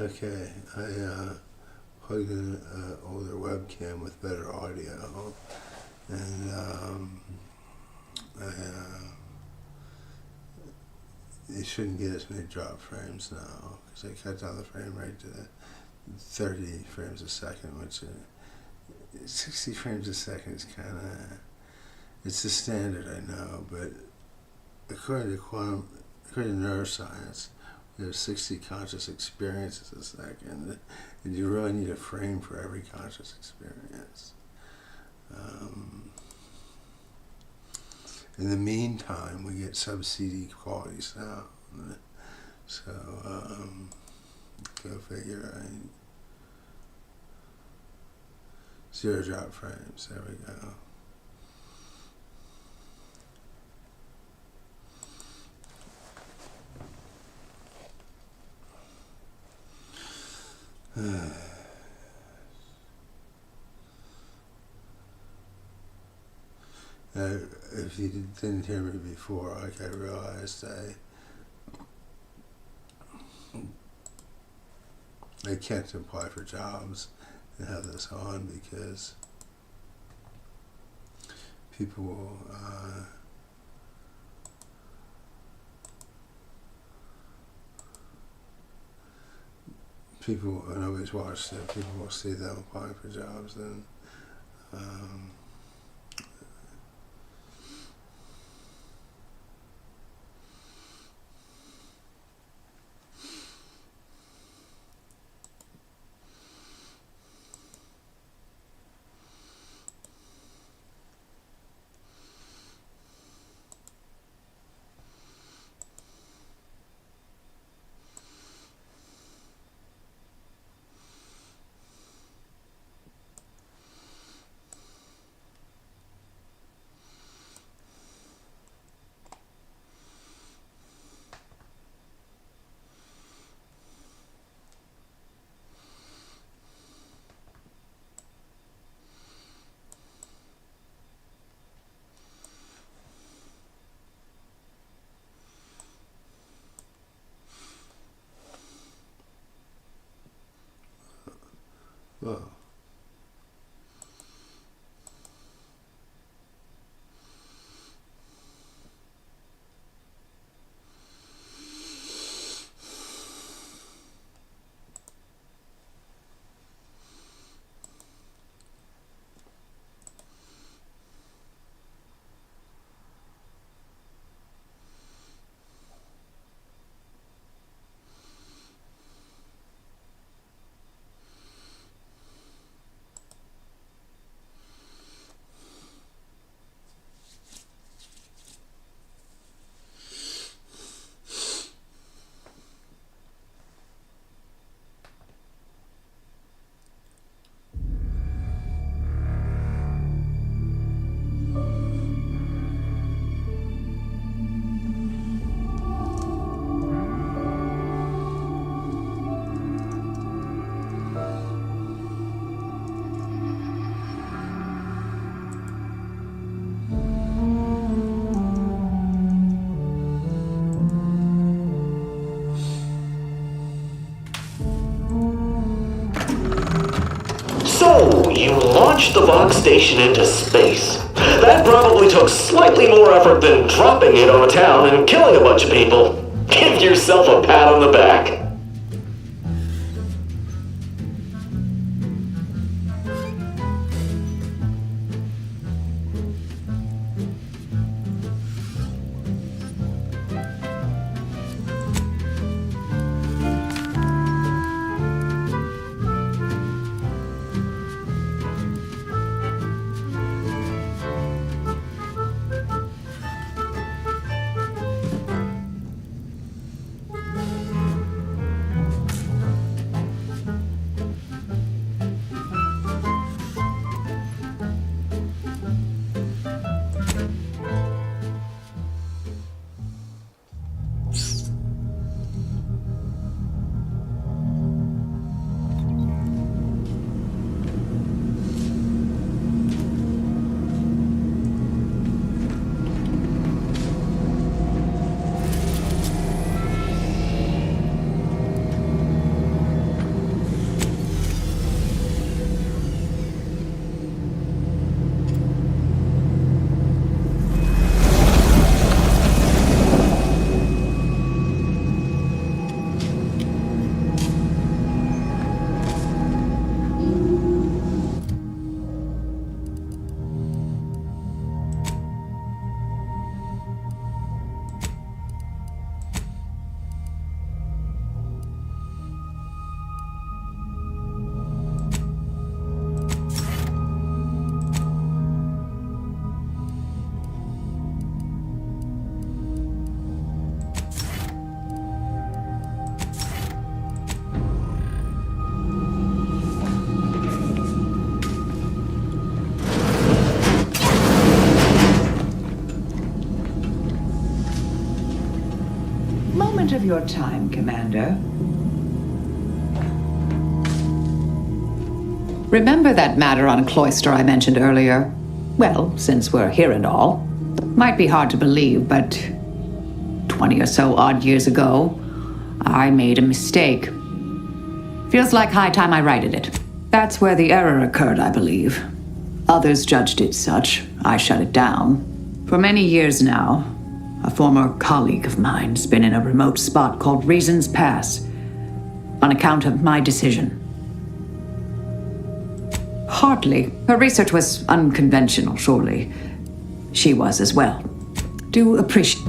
Okay, I plugged in an older webcam with better audio, and you shouldn't get as many drop frames now because I cut down the frame rate to 30 frames a second, which 60 frames a second is kind of, it's the standard, I know, but according to neuroscience, we have 60 conscious experiences a second, and you really need a frame for every conscious experience. In the meantime, we get sub-CD quality sound. So, go figure, right? 0 drop frames, there we go. If you didn't hear me before, like I realized I can't apply for jobs and have this on because people will people, and nobody's watched it, people will see them applying for jobs, and well. So, you launched the Vox station into space. That probably took slightly more effort than dropping it on a town and killing a bunch of people. Give yourself a pat on the back. moment of your time, Commander. Remember that matter on Cloister I mentioned earlier? Well, since we're here and all. Might be hard to believe, but 20 or so odd years ago, I made a mistake. Feels like high time I righted it. That's where the error occurred, I believe. Others judged it such. I shut it down. For many years now, a former colleague of mine's been in a remote spot called Reasons Pass on account of my decision. Hardly. Her research was unconventional, surely. She was as well. Do appreciate...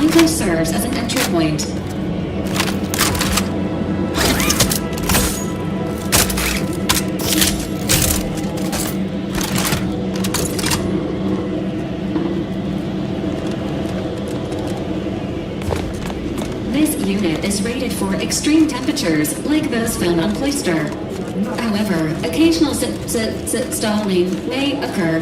either serves as an entry point. This unit is rated for extreme temperatures like those found on Cloister. However, occasional stalling may occur.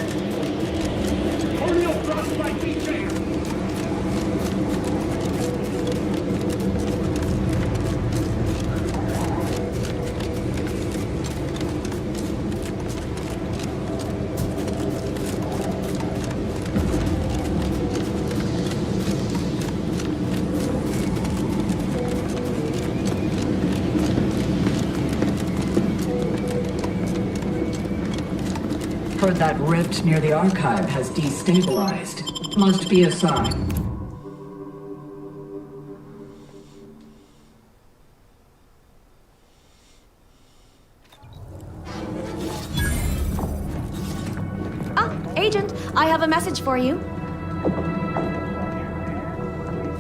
Heard that rift near the archive has destabilized. Must be a sign. Agent, I have a message for you.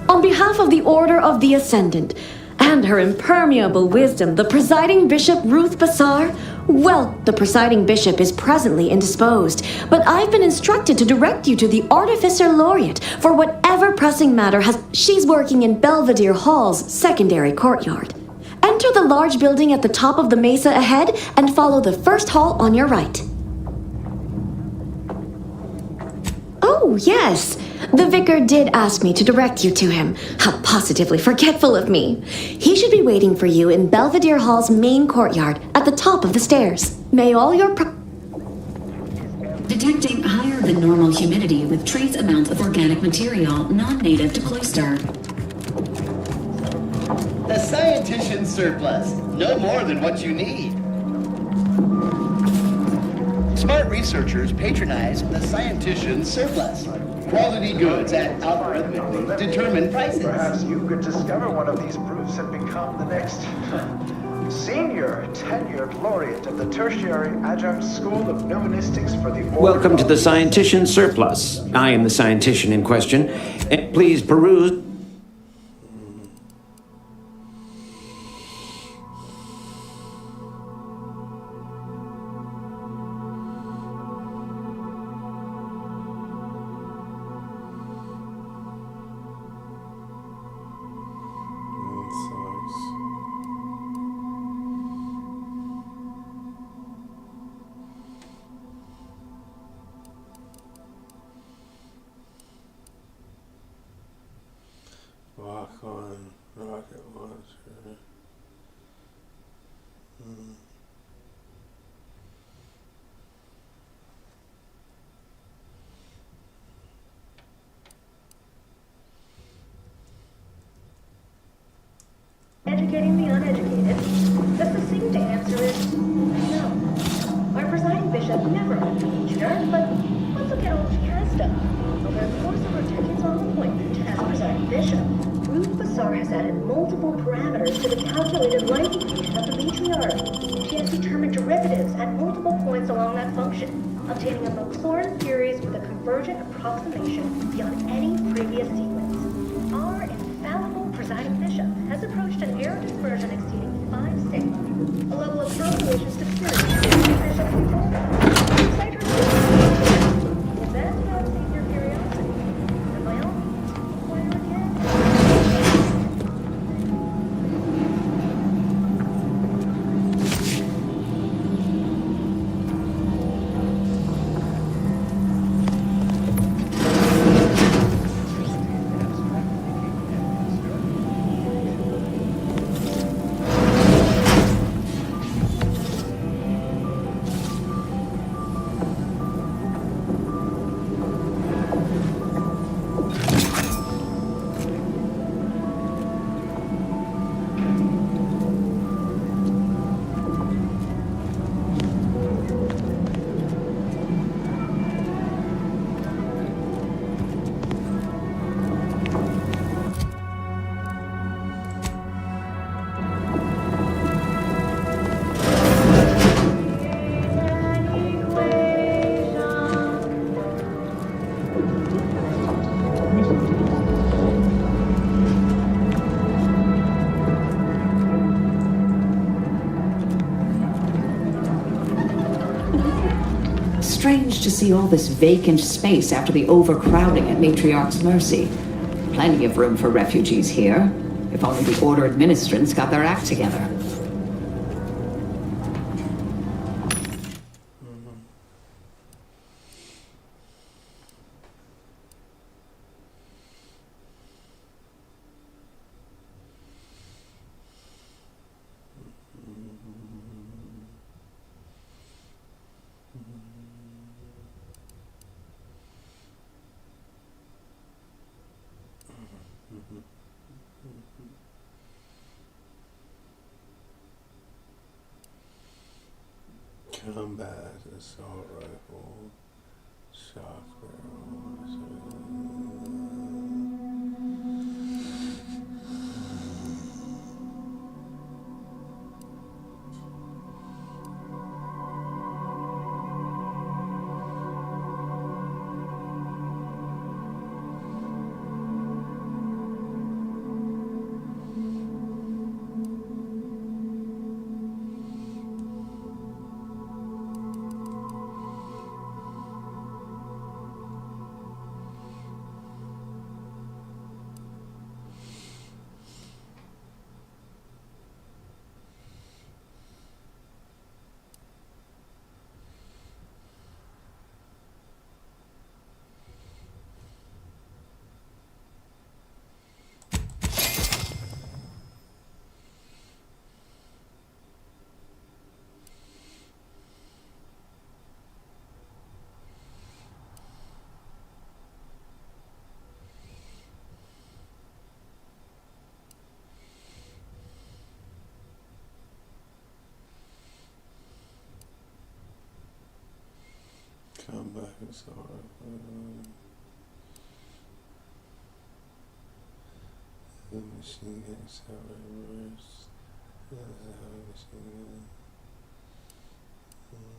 On behalf of the Order of the Ascendant and her impermeable wisdom, the presiding Bishop Ruth Bassar. Well, the presiding bishop is presently indisposed, but I've been instructed to direct you to the Artificer Laureate for whatever pressing matter she's working in Belvedere Hall's secondary courtyard. Enter the large building at the top of the mesa ahead and follow the first hall on your right. Oh, yes. The vicar did ask me to direct you to him. How positively forgetful of me. He should be waiting for you in Belvedere Hall's main courtyard at the top of the stairs. May all your Detecting higher than normal humidity with trace amounts of organic material non-native to Cloister. The Scientician surplus. No more than what you need. Smart researchers patronize the Scientician surplus. Quality goods at algorithmically determined prices. Perhaps you could discover one of these proofs and become the next senior tenured laureate of the Tertiary Adjunct School of Numismatics for the Order. Welcome to the Scientician Surplus. I am the Scientician in question. Please peruse. Walk on rocket launcher. Educating the uneducated? The succinct answer is no. Our presiding bishop never impeached her, but let's look at all she has done. Over the course of her decades-long appointment as presiding bishop, Ruth Bassar has added multiple parameters to the calculated life equation of the matriarch. She has determined derivatives at multiple points along that function, obtaining a Maclaurin series with a convergent approximation beyond any previous sequence. Our infallible presiding bishop has approached an error dispersion exceeding 5 sigma, a level of calculation superior to the bishop before her. Cite her sources. If that does not save your curiosity, then by all means, inquire again. strange to see all this vacant space after the overcrowding at Matriarch's Mercy. Plenty of room for refugees here, if only the Order administrants got their act together. Combat assault rifle, shock barrel. Combat assault rifle. The machine gun assault reverse. Machine gun.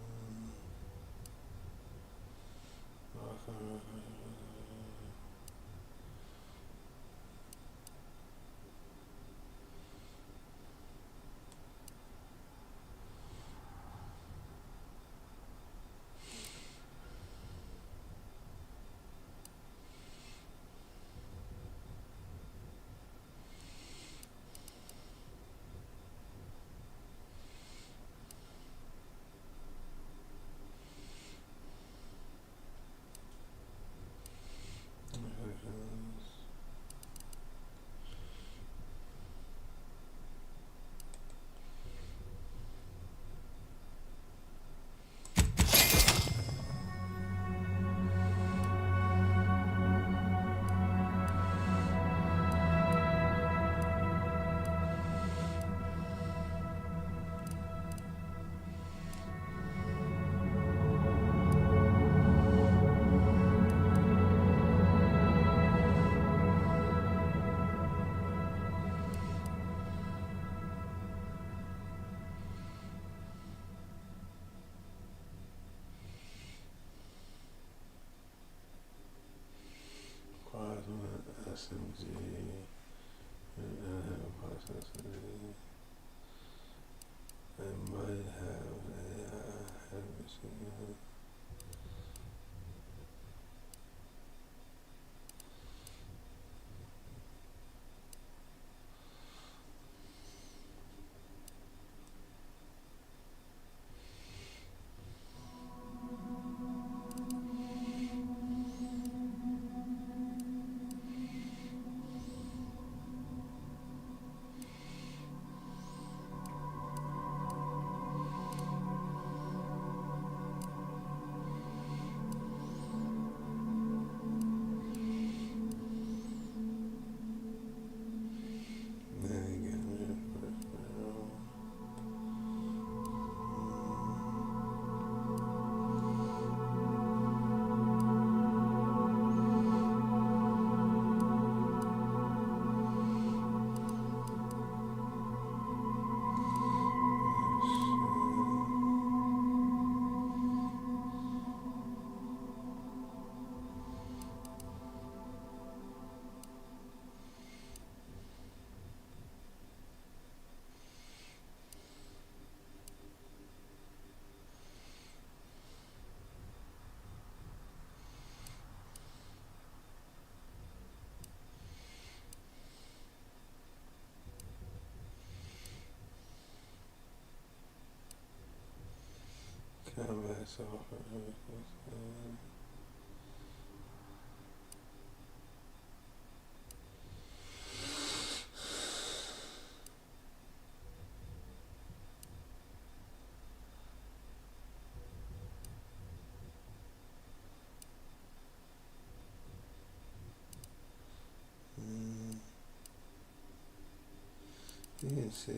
You can see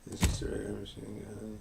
this is the regular machine gun.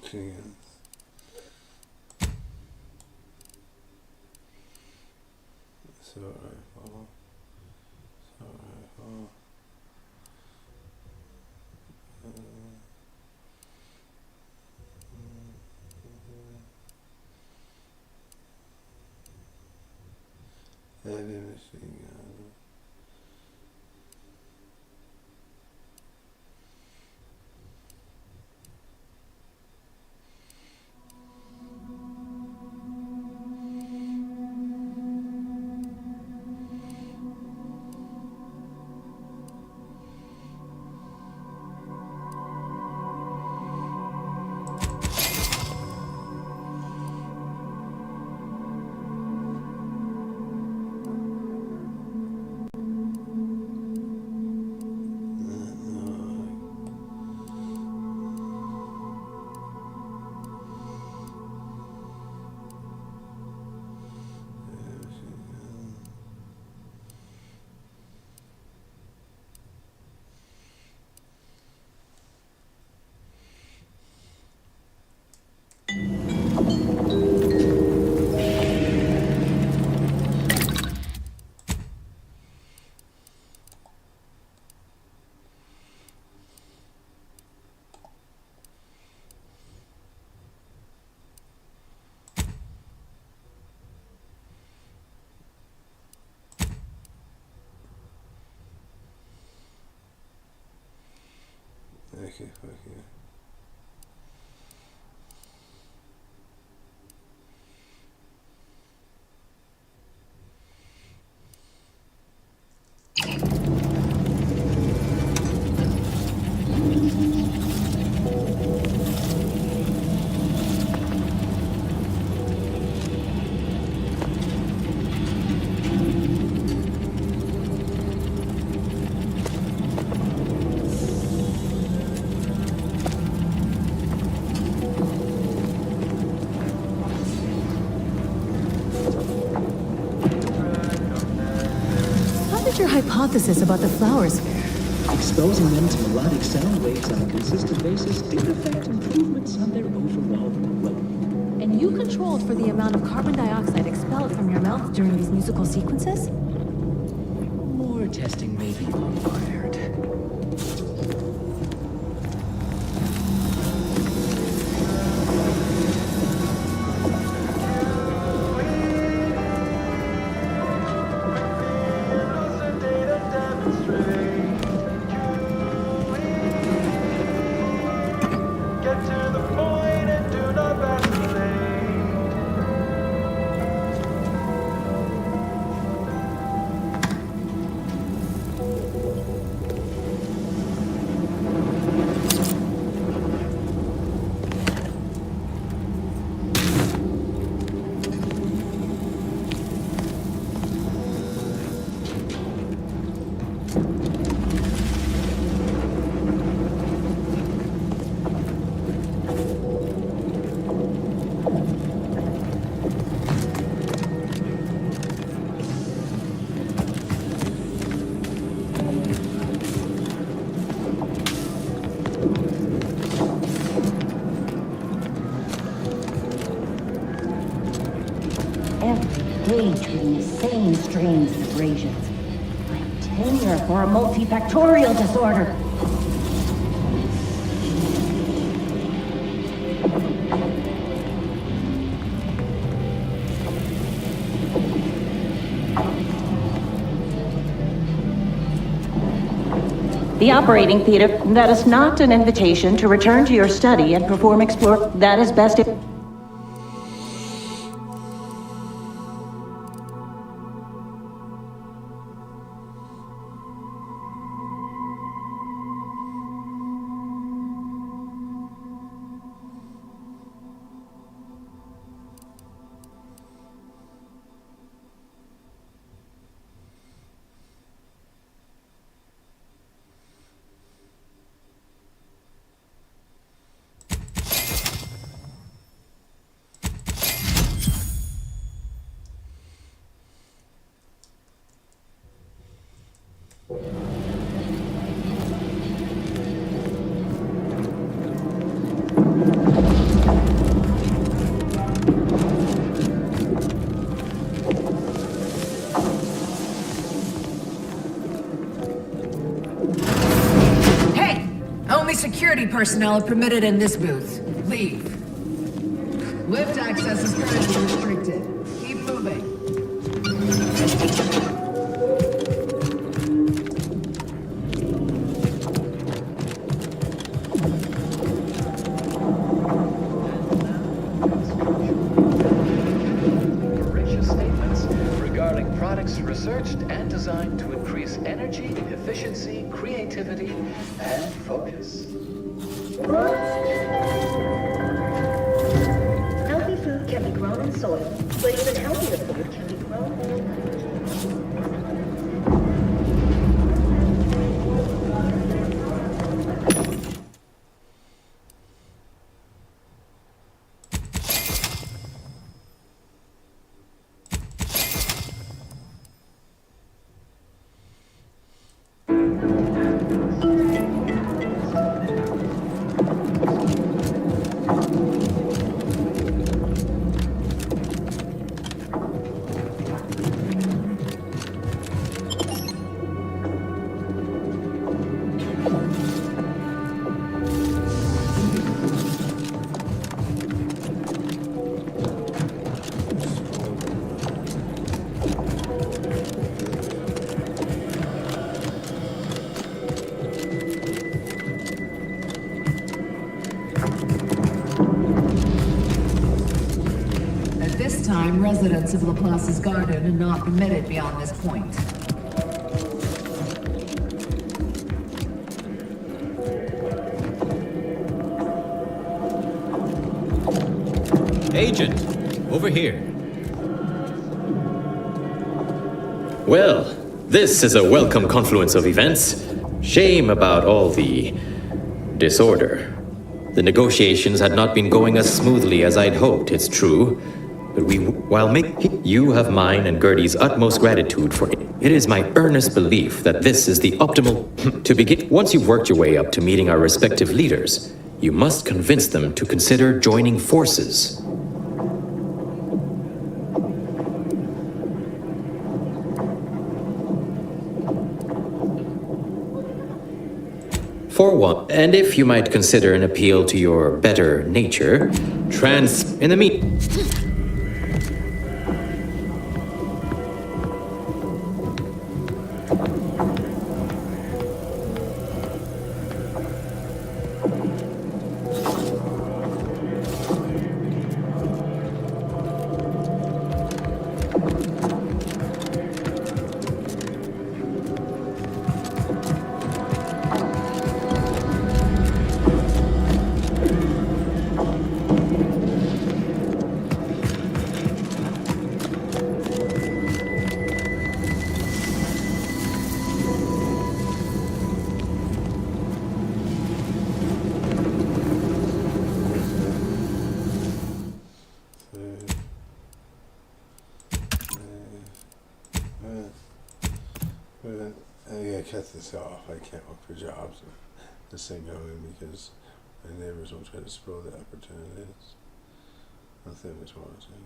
Machine gun. Assault rifle. Assault rifle. Heavy machine gun. Okay, fuck yeah. How did your hypothesis about the flowers? Exposing them to melodic sound waves on a consistent basis did affect improvements on their overall growth. And you controlled for the amount of carbon dioxide expelled from your mouth during these musical sequences? More testing may be required. every day treating the same strains and abrasions. I'm tenure for a multifactorial disorder. The operating theater, that is not an invitation to return to your study and perform explore. That is best if... Security personnel are permitted in this booth. Leave. Lift access is currently restricted. Keep moving. Veracious statements regarding products researched and designed to increase energy, efficiency, creativity, and focus. Healthy food can be grown in soil, but even healthier food can be grown in Residents of Laplace's garden are not permitted beyond this point. Agent, over here. Well, this is a welcome confluence of events. Shame about all the disorder. The negotiations had not been going as smoothly as I'd hoped, it's true. But you have mine and Gertie's utmost gratitude for it. It is my earnest belief that this is the optimal to begin. Once you've worked your way up to meeting our respective leaders, you must convince them to consider joining forces. For one, and if you might consider an appeal to your better nature, in the meet. Cut this off. I can't look for jobs with this thing going because my neighbors will try to spoil the opportunities. Nothing is wanting.